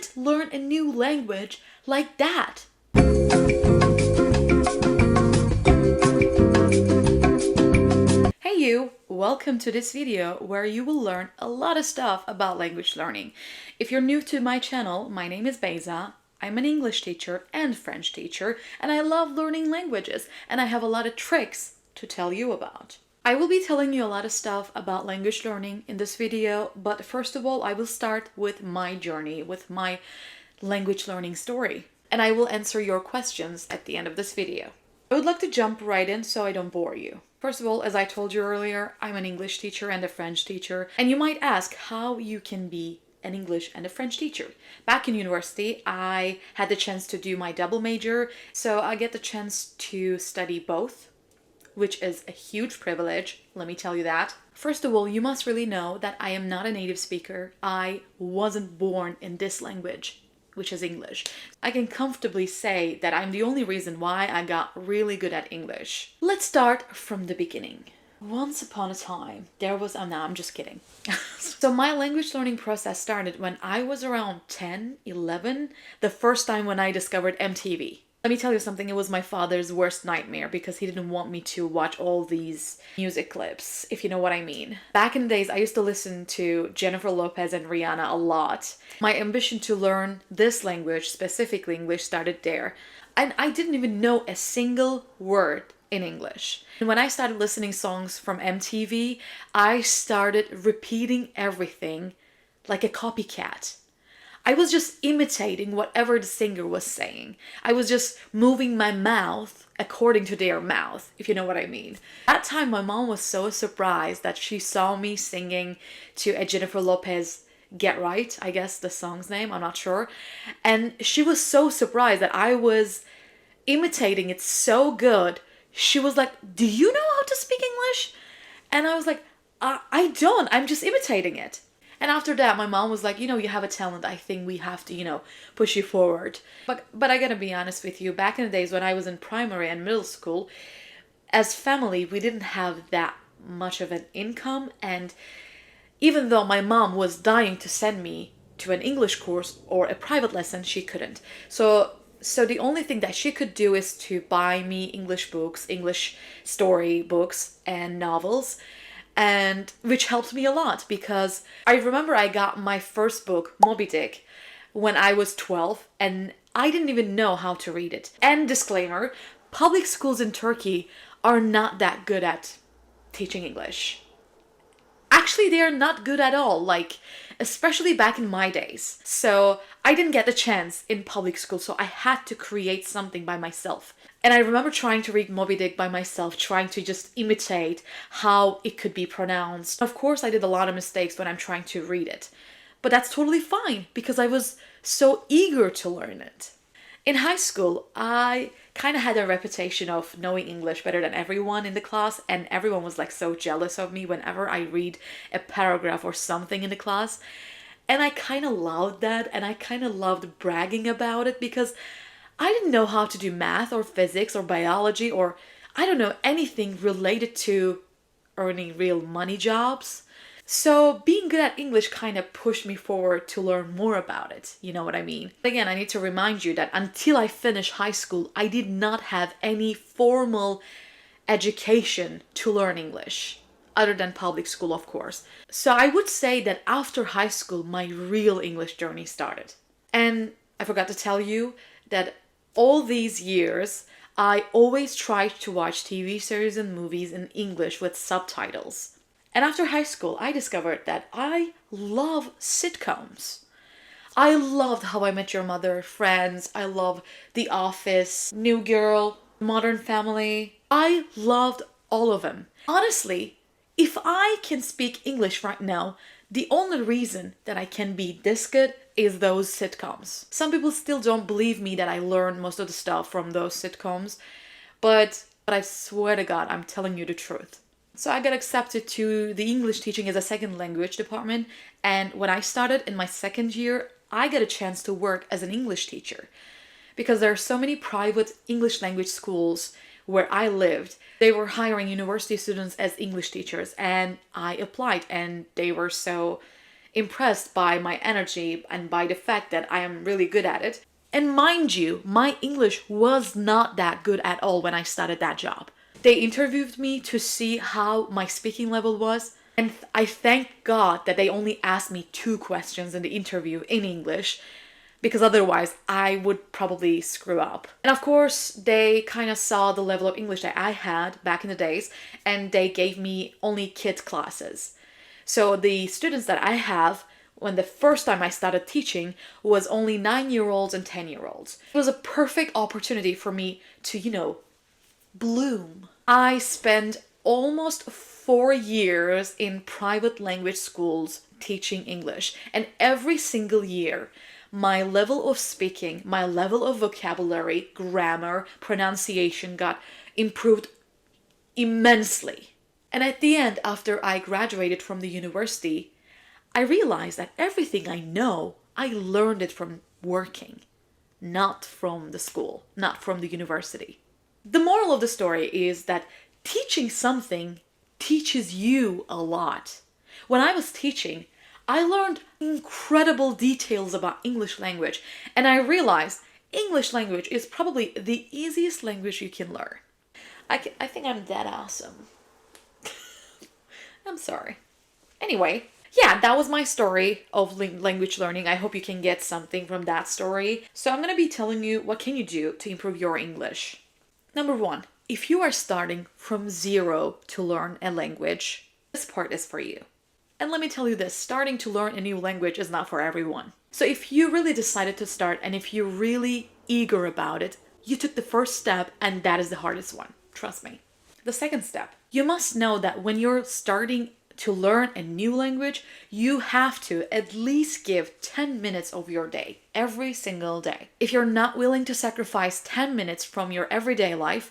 can't learn a new language like that. Hey you, welcome to this video where you will learn a lot of stuff about language learning. If you're new to my channel, my name is Beyza. I'm an English teacher and French teacher, and I love learning languages, and I have a lot of tricks to tell you about. I will be telling you a lot of stuff about language learning in this video, but first of all, I will start with my journey, with my language learning story, and I will answer your questions at the end of this video. I would like to jump right in so I don't bore you. First of all, as I told you earlier, I'm an English teacher and a French teacher, and you might ask how you can be an English and a French teacher. Back in university, I had the chance to do my double major, so I get the chance to study both, which is a huge privilege, let me tell you that. First of all, you must really know that I am not a native speaker. I wasn't born in this language, which is English. I can comfortably say that I'm the only reason why I got really good at English. Let's start from the beginning. Once upon a time, there was... Oh, no, I'm just kidding. So my language learning process started when I was around 10, 11, the first time when I discovered MTV. Let me tell you something, it was my father's worst nightmare because he didn't want me to watch all these music clips, if you know what I mean. Back in the days, I used to listen to Jennifer Lopez and Rihanna a lot. My ambition to learn this language, specifically English, started there. And I didn't even know a single word in English. And when I started listening songs from MTV, I started repeating everything like a copycat. I was just imitating whatever the singer was saying. I was just moving my mouth according to their mouth, if you know what I mean. At that time, my mom was so surprised that she saw me singing to a Jennifer Lopez Get Right, I guess the song's name, I'm not sure. And she was so surprised that I was imitating it so good. She was like, "Do you know how to speak English?" And I was like, I don't, I'm just imitating it. And after that, my mom was like, you have a talent. I think we have to, push you forward. But I gotta be honest with you, back in the days when I was in primary and middle school, as family, we didn't have that much of an income. And even though my mom was dying to send me to an English course or a private lesson, she couldn't. So the only thing that she could do is to buy me English books, English story books and novels, and which helped me a lot because I remember I got my first book, Moby Dick, when I was 12 and I didn't even know how to read it. And disclaimer, public schools in Turkey are not that good at teaching English. Actually, they are not good at all, especially back in my days. So I didn't get the chance in public school, so I had to create something by myself. And I remember trying to read Moby Dick by myself, trying to just imitate how it could be pronounced. Of course, I did a lot of mistakes when I'm trying to read it, but that's totally fine because I was so eager to learn it. In high school, I kind of had a reputation of knowing English better than everyone in the class, and everyone was so jealous of me whenever I read a paragraph or something in the class. And I kind of loved that, and I kind of loved bragging about it because I didn't know how to do math or physics or biology or I don't know anything related to earning real money jobs. So being good at English kind of pushed me forward to learn more about it, you know what I mean? Again, I need to remind you that until I finished high school, I did not have any formal education to learn English, other than public school, of course. So I would say that after high school, my real English journey started. And I forgot to tell you that all these years, I always tried to watch TV series and movies in English with subtitles. And after high school, I discovered that I love sitcoms. I loved How I Met Your Mother, Friends, I love The Office, New Girl, Modern Family. I loved all of them. Honestly, if I can speak English right now, the only reason that I can be this good is those sitcoms. Some people still don't believe me that I learned most of the stuff from those sitcoms, but I swear to God, I'm telling you the truth. So I got accepted to the English teaching as a second language department, and when I started in my second year, I got a chance to work as an English teacher. Because there are so many private English language schools where I lived, they were hiring university students as English teachers, and I applied, and they were so impressed by my energy and by the fact that I am really good at it. And mind you, my English was not that good at all when I started that job. They interviewed me to see how my speaking level was, and I thank God that they only asked me 2 questions in the interview in English, because otherwise I would probably screw up. And of course, they kind of saw the level of English that I had back in the days, and they gave me only kids classes. So the students that I have, when the first time I started teaching, was only 9-year-olds and 10-year-olds. It was a perfect opportunity for me to, bloom. I spent almost 4 years in private language schools teaching English, and every single year, my level of speaking, my level of vocabulary, grammar, pronunciation got improved immensely. And at the end, after I graduated from the university, I realized that everything I know, I learned it from working, not from the school, not from the university. The moral of the story is that teaching something teaches you a lot. When I was teaching, I learned incredible details about English language, and I realized English language is probably the easiest language you can learn. I think I'm that awesome. I'm sorry. Anyway, yeah, that was my story of language learning. I hope you can get something from that story. So I'm going to be telling you what can you do to improve your English. Number 1, if you are starting from zero to learn a language, this part is for you. And let me tell you this, starting to learn a new language is not for everyone. So if you really decided to start and if you're really eager about it, you took the first step and that is the hardest one. Trust me. The second step, you must know that when you're starting to learn a new language, you have to at least give 10 minutes of your day, every single day. If you're not willing to sacrifice 10 minutes from your everyday life,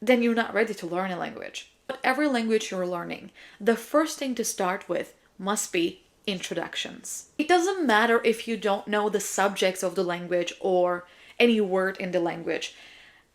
then you're not ready to learn a language. Whatever language you're learning, the first thing to start with must be introductions. It doesn't matter if you don't know the subjects of the language or any word in the language.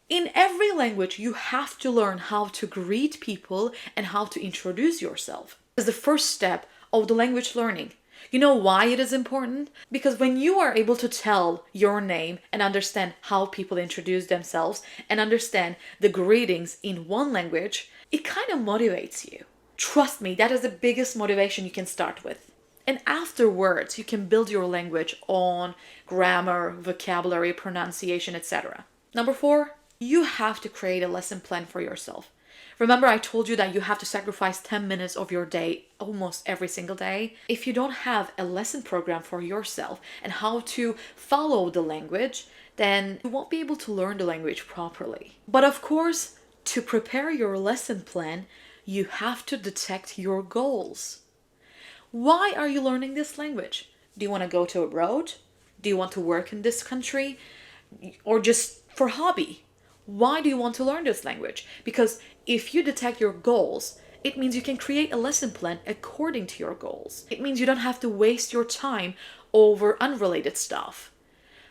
In every language, you have to learn how to greet people and how to introduce yourself. It's the first step of the language learning. You know why it is important? Because when you are able to tell your name and understand how people introduce themselves and understand the greetings in one language, it kind of motivates you. Trust me, that is the biggest motivation you can start with. And afterwards, you can build your language on grammar, vocabulary, pronunciation, etc. Number 4, you have to create a lesson plan for yourself. Remember, I told you that you have to sacrifice 10 minutes of your day almost every single day. If you don't have a lesson program for yourself and how to follow the language, then you won't be able to learn the language properly. But of course, to prepare your lesson plan, you have to detect your goals. Why are you learning this language? Do you want to go to abroad? Do you want to work in this country? Or just for hobby? Why do you want to learn this language? Because if you detect your goals, it means you can create a lesson plan according to your goals. It means you don't have to waste your time over unrelated stuff.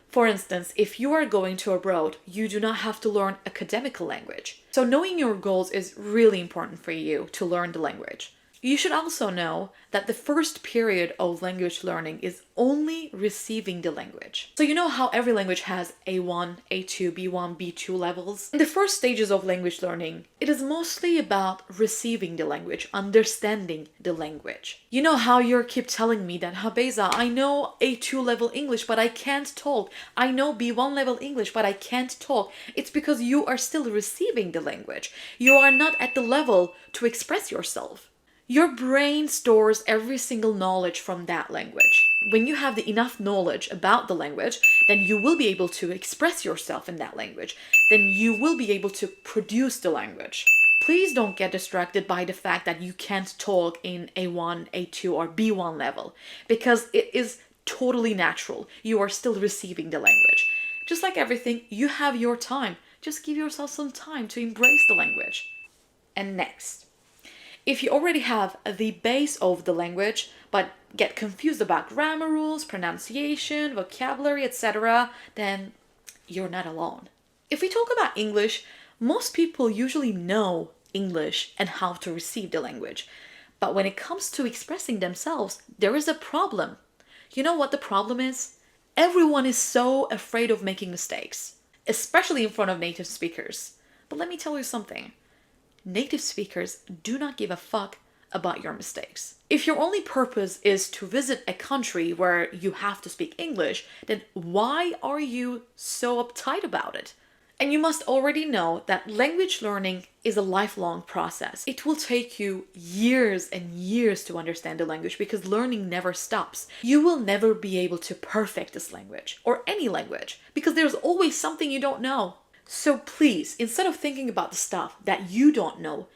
For instance, if you are going to abroad, you do not have to learn academic language. So knowing your goals is really important for you to learn the language. You should also know that the first period of language learning is only receiving the language. So you know how every language has A1, A2, B1, B2 levels? In the first stages of language learning, it is mostly about receiving the language, understanding the language. You know how you keep telling me that, Habeza, I know A2 level English, but I can't talk. I know B1 level English, but I can't talk. It's because you are still receiving the language. You are not at the level to express yourself. Your brain stores every single knowledge from that language. When you have enough knowledge about the language, then you will be able to express yourself in that language. Then you will be able to produce the language. Please don't get distracted by the fact that you can't talk in A1, A2, or B1 level, because it is totally natural. You are still receiving the language. Just like everything, you have your time. Just give yourself some time to embrace the language. And next, if you already have the base of the language, but get confused about grammar rules, pronunciation, vocabulary, etc., then you're not alone. If we talk about English, most people usually know English and how to receive the language. But when it comes to expressing themselves, there is a problem. You know what the problem is? Everyone is so afraid of making mistakes, especially in front of native speakers. But let me tell you something. Native speakers do not give a fuck about your mistakes. If your only purpose is to visit a country where you have to speak English, then why are you so uptight about it? And you must already know that language learning is a lifelong process. It will take you years and years to understand the language because learning never stops. You will never be able to perfect this language or any language because there's always something you don't know. So please, instead of thinking about the stuff that you don't know,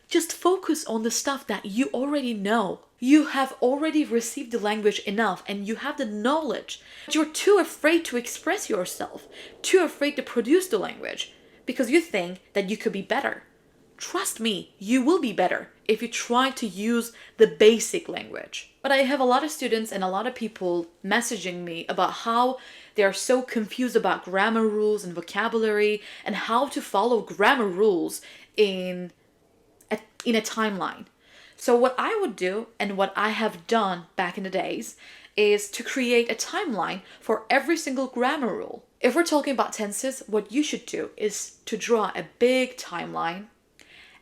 just focus on the stuff that you already know. You have already received the language enough and you have the knowledge. You're too afraid to express yourself, too afraid to produce the language because you think that you could be better. Trust me, you will be better if you try to use the basic language. But I have a lot of students and a lot of people messaging me about how they are so confused about grammar rules and vocabulary and how to follow grammar rules in a timeline. So what I would do and what I have done back in the days is to create a timeline for every single grammar rule. If we're talking about tenses, what you should do is to draw a big timeline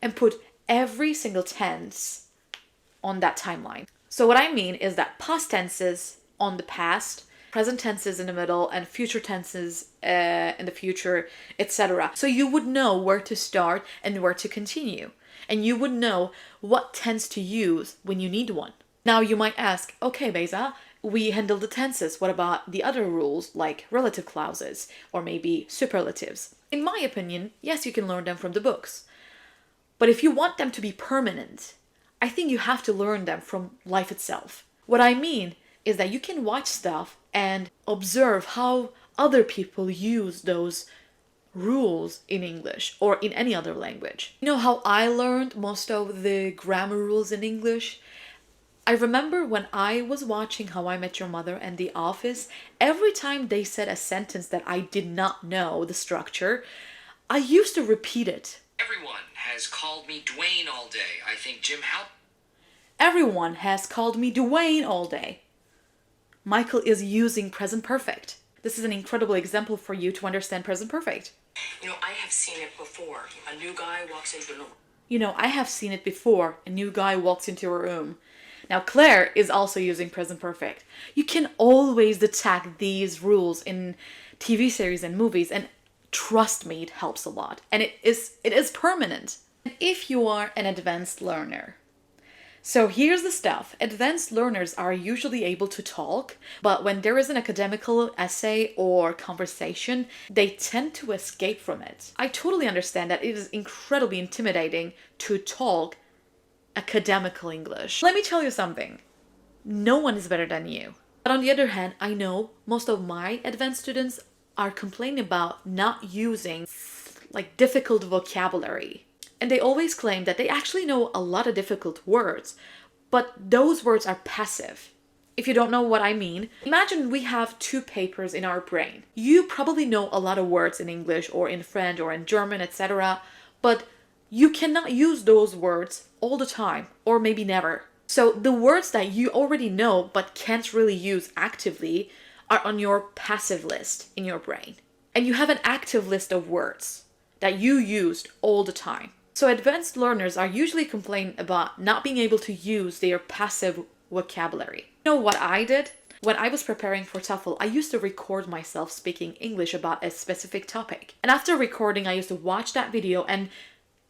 and put every single tense on that timeline. So what I mean is that past tenses on the past, present tenses in the middle, and future tenses in the future, etc. So you would know where to start and where to continue. And you would know what tense to use when you need one. Now you might ask, okay, Beza, we handle the tenses. What about the other rules like relative clauses or maybe superlatives? In my opinion, yes, you can learn them from the books. But if you want them to be permanent, I think you have to learn them from life itself. What I mean is that you can watch stuff and observe how other people use those rules in English or in any other language. You know how I learned most of the grammar rules in English? I remember when I was watching How I Met Your Mother and The Office, every time they said a sentence that I did not know the structure, I used to repeat it. Everyone has called me Dwayne all day. I think Jim Everyone has called me Dwayne all day. Michael is using present perfect. This is an incredible example for you to understand present perfect. I have seen it before. A new guy walks into the I have seen it before. A new guy walks into a room. Now, Claire is also using present perfect. You can always detect these rules in TV series and movies, and trust me, it helps a lot. And it is permanent. If you are an advanced learner, so here's the stuff. Advanced learners are usually able to talk, but when there is an academical essay or conversation, they tend to escape from it. I totally understand that it is incredibly intimidating to talk academical English. Let me tell you something. No one is better than you. But on the other hand, I know most of my advanced students are complaining about not using difficult vocabulary. And they always claim that they actually know a lot of difficult words, but those words are passive. If you don't know what I mean, imagine we have two papers in our brain. You probably know a lot of words in English or in French or in German, etc., but you cannot use those words all the time, or maybe never. So the words that you already know but can't really use actively are on your passive list in your brain. And you have an active list of words that you used all the time. So advanced learners are usually complaining about not being able to use their passive vocabulary. You know what I did? When I was preparing for TOEFL, I used to record myself speaking English about a specific topic. And after recording, I used to watch that video and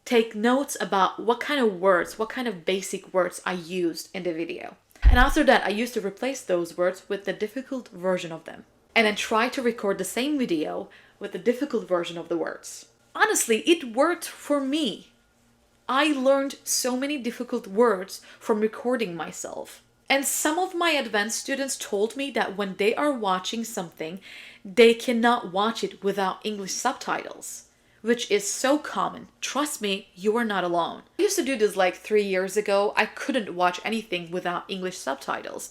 take notes about what kind of words, what kind of basic words I used in the video. And after that, I used to replace those words with the difficult version of them. And then try to record the same video with the difficult version of the words. Honestly, it worked for me. I learned so many difficult words from recording myself. And some of my advanced students told me that when they are watching something, they cannot watch it without English subtitles, which is so common. Trust me, you are not alone. I used to do this 3 years ago. I couldn't watch anything without English subtitles.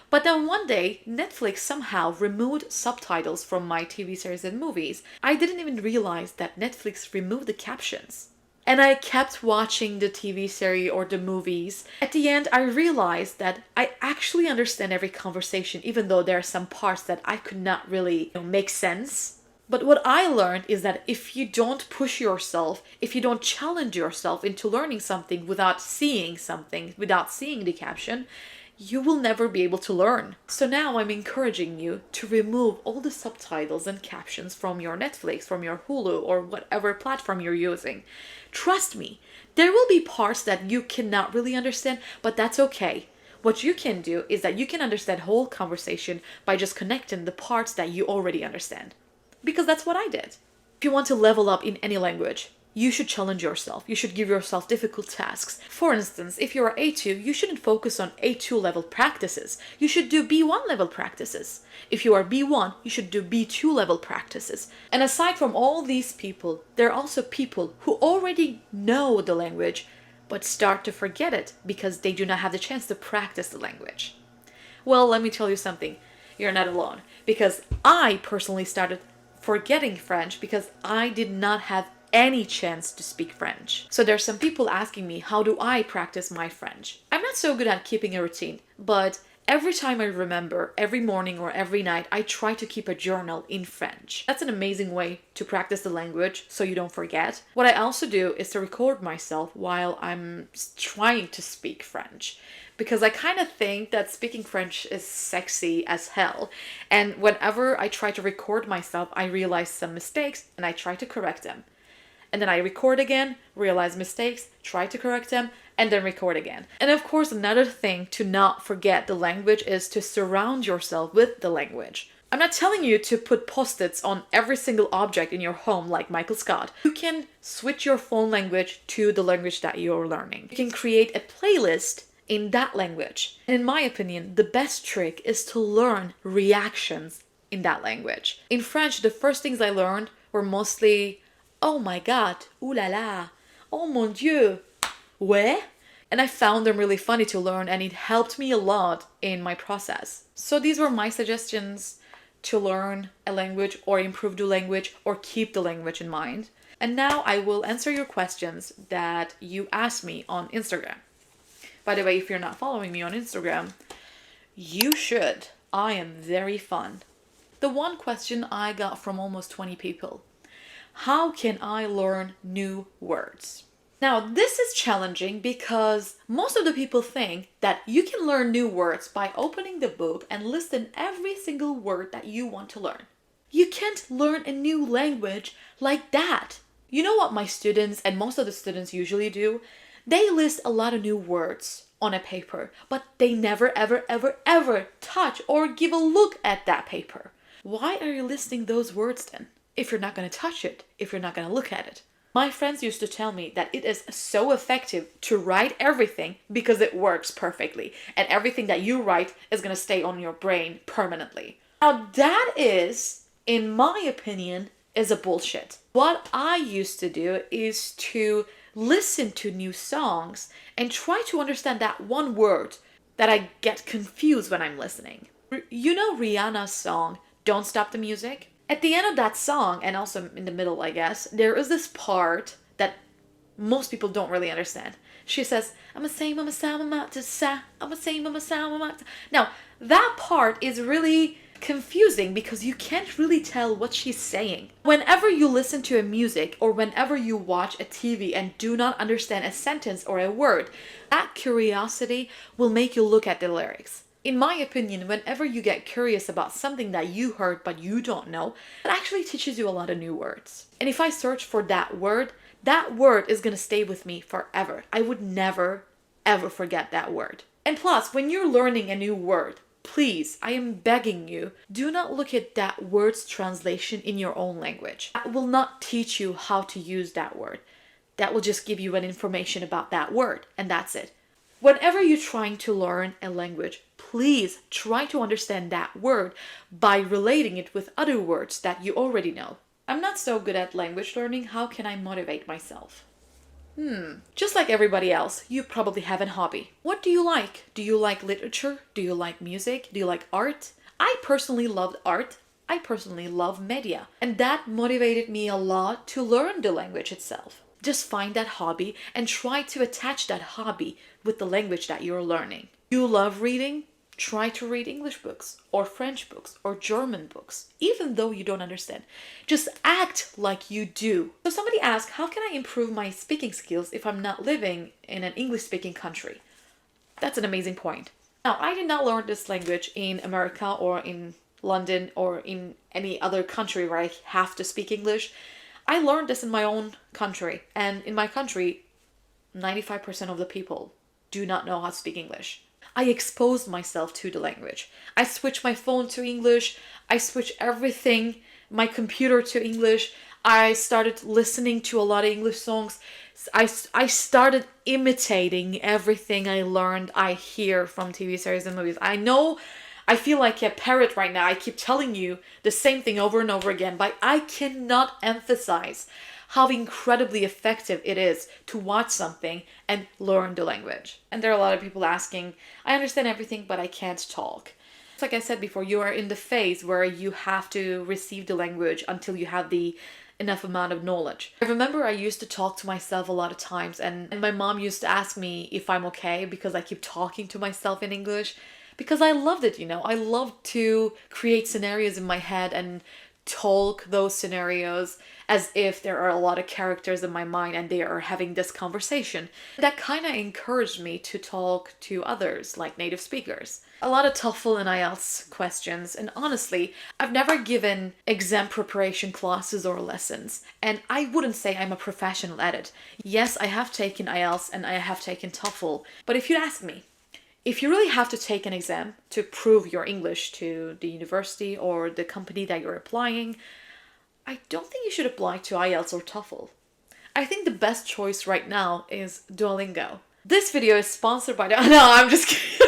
But then one day, Netflix somehow removed subtitles from my TV series and movies. I didn't even realize that Netflix removed the captions. And I kept watching the TV series or the movies. At the end, I realized that I actually understand every conversation, even though there are some parts that I could not really make sense. But what I learned is that if you don't push yourself, if you don't challenge yourself into learning something without seeing the caption, you will never be able to learn. So now I'm encouraging you to remove all the subtitles and captions from your Netflix, from your Hulu, or whatever platform you're using. Trust me, there will be parts that you cannot really understand, but that's okay. What you can do is that you can understand whole conversation by just connecting the parts that you already understand. Because that's what I did. If you want to level up in any language, you should challenge yourself. You should give yourself difficult tasks. For instance, if you're A2, you shouldn't focus on A2 level practices. You should do B1 level practices. If you are B1, you should do B2 level practices. And aside from all these people, there are also people who already know the language, but start to forget it because they do not have the chance to practice the language. Well, let me tell you something. You're not alone. Because I personally started forgetting French because I did not have any chance to speak French. So there's some people asking me, how do I practice my French? I'm not so good at keeping a routine, but every time I remember, every morning or every night, I try to keep a journal in French. That's an amazing way to practice the language so you don't forget. What I also do is to record myself while I'm trying to speak French. Because I kind of think that speaking French is sexy as hell. And whenever I try to record myself, I realize some mistakes and I try to correct them. And then I record again, realize mistakes, try to correct them, and then record again. And of course, another thing to not forget the language is to surround yourself with the language. I'm not telling you to put post-its on every single object in your home like Michael Scott. You can switch your phone language to the language that you're learning. You can create a playlist in that language. And in my opinion, the best trick is to learn reactions in that language. In French, the first things I learned were mostly, oh my god, ooh la la, oh mon dieu, ouais? And I found them really funny to learn and it helped me a lot in my process. So these were my suggestions to learn a language or improve the language or keep the language in mind. And now I will answer your questions that you asked me on Instagram. By the way, if you're not following me on Instagram, you should. I am very fun. The one question I got from almost 20 people. How can I learn new words? Now, this is challenging because most of the people think that you can learn new words by opening the book and listing every single word that you want to learn. You can't learn a new language like that. You know what my students and most of the students usually do? They list a lot of new words on a paper, but they never ever touch or give a look at that paper. Why are you listing those words then? If you're not going to touch it, if you're not going to look at it. My friends used to tell me that it is so effective to write everything because it works perfectly and everything that you write is going to stay on your brain permanently. Now that is, in my opinion, is a bullshit. What I used to do is to listen to new songs and try to understand that one word that I get confused when I'm listening. You know Rihanna's song, Don't Stop the Music? At the end of that song, and also in the middle, I guess, there is this part that most people don't really understand. She says, I'ma say, mama, sa, mama, to sa, I'ma say, mama, sa, mama. Now, that part is really confusing because you can't really tell what she's saying. Whenever you listen to a music or whenever you watch a TV and do not understand a sentence or a word, that curiosity will make you look at the lyrics. In my opinion, whenever you get curious about something that you heard but you don't know, it actually teaches you a lot of new words. And if I search for that word is going to stay with me forever. I would never, ever forget that word. And plus, when you're learning a new word, please, I am begging you, do not look at that word's translation in your own language. That will not teach you how to use that word. That will just give you an information about that word, and that's it. Whenever you're trying to learn a language, please try to understand that word by relating it with other words that you already know. I'm not so good at language learning. How can I motivate myself? Just like everybody else, you probably have a hobby. What do you like? Do you like literature? Do you like music? Do you like art? I personally loved art. I personally love media. And that motivated me a lot to learn the language itself. Just find that hobby and try to attach that hobby with the language that you're learning. You love reading? Try to read English books or French books or German books, even though you don't understand. Just act like you do. So somebody asked, how can I improve my speaking skills if I'm not living in an English-speaking country? That's an amazing point. Now, I did not learn this language in America or in London or in any other country where I have to speak English. I learned this in my own country, and in my country, 95% of the people do not know how to speak English. I exposed myself to the language. I switched my phone to English. I switched everything, my computer to English. I started listening to a lot of English songs. I started imitating everything I learned, I hear from TV series and movies. I know I feel like a parrot right now. I keep telling you the same thing over and over again, but I cannot emphasize how incredibly effective it is to watch something and learn the language. And there are a lot of people asking, I understand everything, but I can't talk. It's like I said before, you are in the phase where you have to receive the language until you have the enough amount of knowledge. I remember I used to talk to myself a lot of times, and my mom used to ask me if I'm okay because I keep talking to myself in English, because I loved it, you know. I loved to create scenarios in my head and talk those scenarios as if there are a lot of characters in my mind and they are having this conversation. That kind of encouraged me to talk to others, like native speakers. A lot of TOEFL and IELTS questions, and honestly, I've never given exam preparation classes or lessons, and I wouldn't say I'm a professional at it. Yes, I have taken IELTS and I have taken TOEFL, but if you ask me, if you really have to take an exam to prove your English to the university or the company that you're applying, I don't think you should apply to IELTS or TOEFL. I think the best choice right now is Duolingo. This video is sponsored by No, I'm just kidding.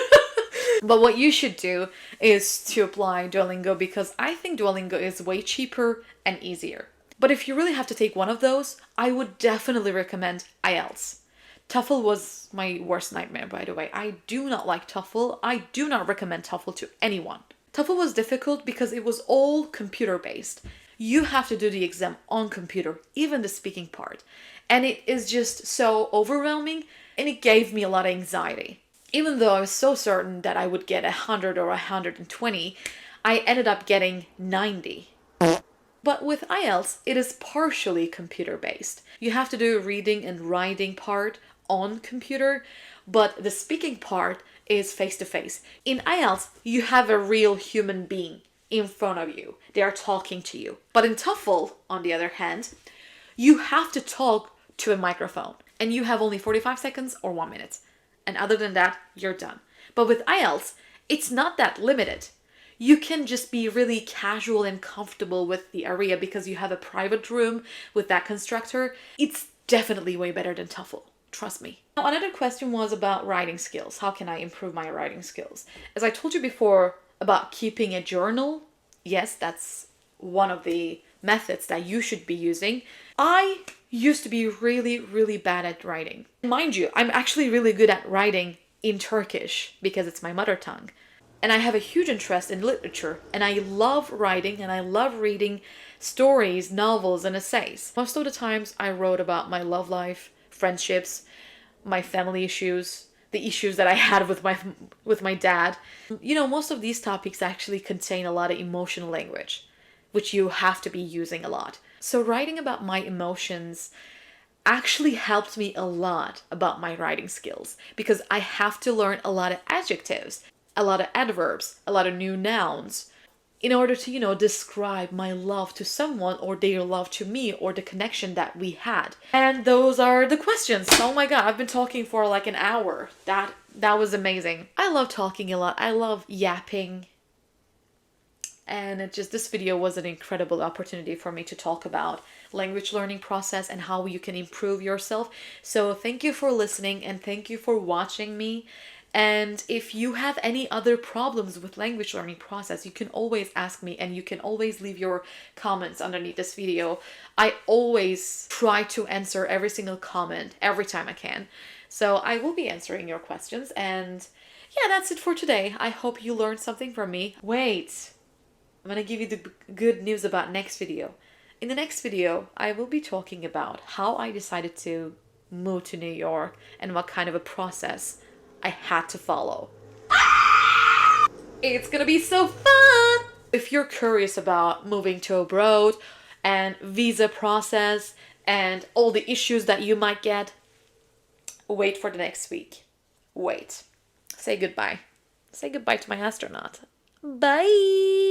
But what you should do is to apply Duolingo, because I think Duolingo is way cheaper and easier. But if you really have to take one of those, I would definitely recommend IELTS. TOEFL was my worst nightmare, by the way. I do not like TOEFL. I do not recommend TOEFL to anyone. TOEFL was difficult because it was all computer-based. You have to do the exam on computer, even the speaking part. And it is just so overwhelming, and it gave me a lot of anxiety. Even though I was so certain that I would get 100 or 120, I ended up getting 90. But with IELTS, it is partially computer-based. You have to do a reading and writing part on computer, but the speaking part is face-to-face. In IELTS, you have a real human being in front of you. They are talking to you. But in TOEFL, on the other hand, you have to talk to a microphone, and you have only 45 seconds or 1 minute. And other than that, you're done. But with IELTS, it's not that limited. You can just be really casual and comfortable with the area because you have a private room with that constructor. It's definitely way better than TOEFL. Trust me. Now, another question was about writing skills. How can I improve my writing skills? As I told you before about keeping a journal, yes, that's one of the methods that you should be using. I used to be really, really bad at writing. Mind you, I'm actually really good at writing in Turkish because it's my mother tongue. And I have a huge interest in literature, and I love writing and I love reading stories, novels, and essays. Most of the times I wrote about my love life, friendships, my family issues, the issues that I had with my dad. You know, most of these topics actually contain a lot of emotional language, which you have to be using a lot. So writing about my emotions actually helped me a lot about my writing skills, because I have to learn a lot of adjectives, a lot of adverbs, a lot of new nouns in order to, you know, describe my love to someone or their love to me or the connection that we had. And those are the questions. Oh my God, I've been talking for like an hour. That was amazing. I love talking a lot. I love yapping. And this video was an incredible opportunity for me to talk about language learning process and how you can improve yourself. So thank you for listening and thank you for watching me. And if you have any other problems with language learning process, you can always ask me, and you can always leave your comments underneath this video. I always try to answer every single comment every time I can. So I will be answering your questions, and yeah, that's it for today. I hope you learned something from me. Wait, I'm gonna give you the good news about next video. In the next video, I will be talking about how I decided to move to New York and what kind of a process I had to follow. It's gonna be so fun! If you're curious about moving to abroad and visa process and all the issues that you might get, wait for the next week. Wait. Say goodbye. Say goodbye to my astronaut. Bye!